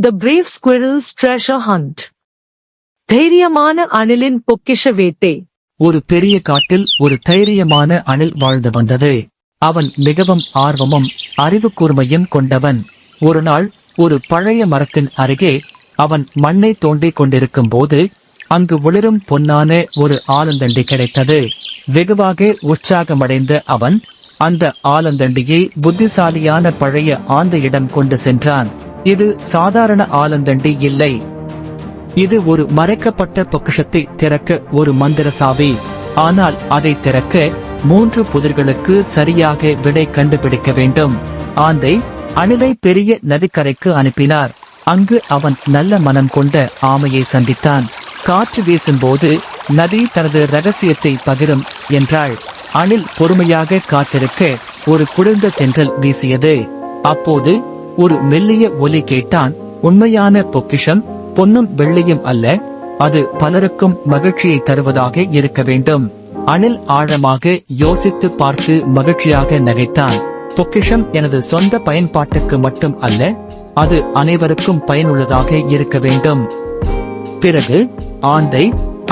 The brave squirrel's treasure hunt. தைரியமான அணிலின் பொக்கிஷ வேட்டை. ஒரு பெரிய காட்டில் ஒரு தைரியமான அணில் வாழ்ந்து வந்தது. அவன் மிகவும் ஆர்வமும் அறிவு கூர்மையும் கொண்டவன். ஒரு நாள் ஒரு பழைய மரத்தின் அருகே அவன் மண்ணை தோண்டிக் கொண்டிருக்கும் போது அங்கு ஒளிரும் பொன்னான ஒரு ஆலந்தண்டி கிடைத்தது. வெகுவாக உற்சாகமடைந்த அவன் அந்த ஆலந்தண்டியை புத்திசாலியான பழைய ஆந்தையிடம் கொண்டு சென்றான். இது சாதாரண ஆலந்தண்டி இல்லை. இது ஒரு மறைக்கப்பட்ட பொக்கிஷத்தை திறக்க ஒரு மந்திர சாவி. ஆனால் அதை திறக்க 3 புதிர்களுக்கு சரியாக விடை கண்டுபிடிக்க வேண்டும். ஆந்தை அணிலை பெரிய நதிக்கரைக்கு அனுப்பினார். அங்கு அவன் நல்ல மனம் கொண்ட ஆமையை சந்தித்தான். காற்று வீசும்போது நதி தனது ரகசியத்தை பகிரும் என்றாள். அணில் பொறுமையாக காத்திருக்க ஒரு குளிர்ந்த தென்றல் வீசியது. அப்போது ஒரு மெல்லிய ஒலி கேட்டான். உண்மையான பொக்கிஷம் பொன்னும் வெள்ளியும் அல்ல, அது பலருக்கும் மகிழ்ச்சியை தருவதாக இருக்க வேண்டும். அணில் ஆழமாக யோசித்து பார்த்து மகிழ்ச்சியாக நகைத்தான். பொக்கிஷம் எனது சொந்த பயன்பாட்டுக்கு மட்டும் அல்ல, அது அனைவருக்கும் பயனுள்ளதாக இருக்க வேண்டும். பிறகு ஆந்தை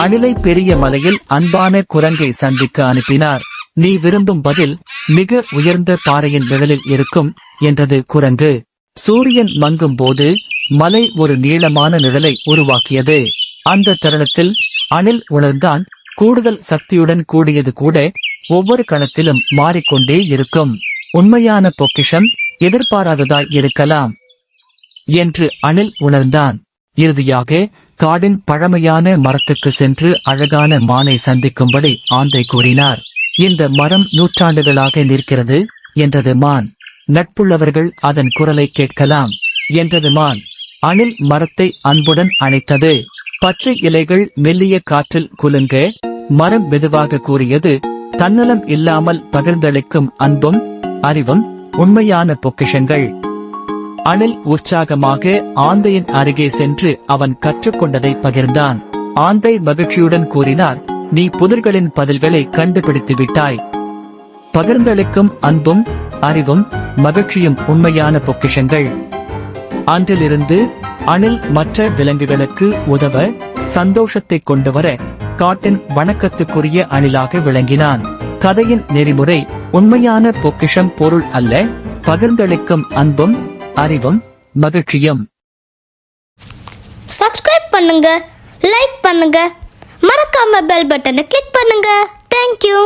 அணிலை பெரிய மலையில் அன்பான குரங்கை சந்திக்க அனுப்பினார். நீ விரும்பும் பதில் மிக உயர்ந்த பாறையின் நிழலில் இருக்கும் என்றது குரங்கு. சூரியன் மங்கும் போது மலை ஒரு நீளமான நிழலை உருவாக்கியது. அந்த தருணத்தில் அணில் உணர்ந்தான், கூடுதல் சக்தியுடன் கூடியது கூட ஒவ்வொரு கணத்திலும் மாறிக்கொண்டே இருக்கும். உண்மையான பொக்கிஷம் எதிர்பாராததாய் இருக்கலாம் என்று அணில் உணர்ந்தான். இறுதியாக காடின் பழமையான மரத்துக்கு சென்று அழகான மானை சந்திக்கும்படி ஆந்தை கூறினார். இந்த மரம் நூற்றாண்டுகளாக நிற்கிறது என்றது மான். நட்புள்ளவர்கள் அதன் குரலை கேட்கலாம் என்றது மான். அணில் மரத்தை அன்புடன் அணைத்தது. பச்சை இலைகள் மெல்லிய காற்றில் குலுங்க மரம் மெதுவாக கூறியது, தன்னலம் இல்லாமல் பகிர்ந்தளிக்கும் அன்பும் அறிவும் உண்மையான பொக்கிஷங்கள். அணில் உற்சாகமாக ஆந்தையின் அருகே சென்று அவன் கற்றுக்கொண்டதை பகிர்ந்தான். ஆந்தை மகிழ்ச்சியுடன் கூறினார், நீ புதிர்களின் பதில்களை கண்டுபிடித்து விட்டாய். பகிர்ந்தளிக்கும் அன்பும் அறிவும் மகிழ்ச்சியும் உண்மையான பொக்கிஷங்கள். அன்றிலிருந்து அணில் மற்ற விலங்குகளுக்கு உதவ சந்தோஷத்தை கொண்டு வர காட்டின் வணக்கத்துக்குரிய அணிலாக விளங்கினான். கதையின் நெறிமுறை, உண்மையான பொக்கிஷம் பொருள் அல்ல, பகிர்ந்தளிக்கும் அன்பும் அறிவும் மகிழ்ச்சியும். சப்ஸ்கிரைப் பண்ணுங்க, லைக் பண்ணுங்க, மறக்காம பெல் பட்டனை கிளிக் பண்ணுங்க. தேங்க்யூ.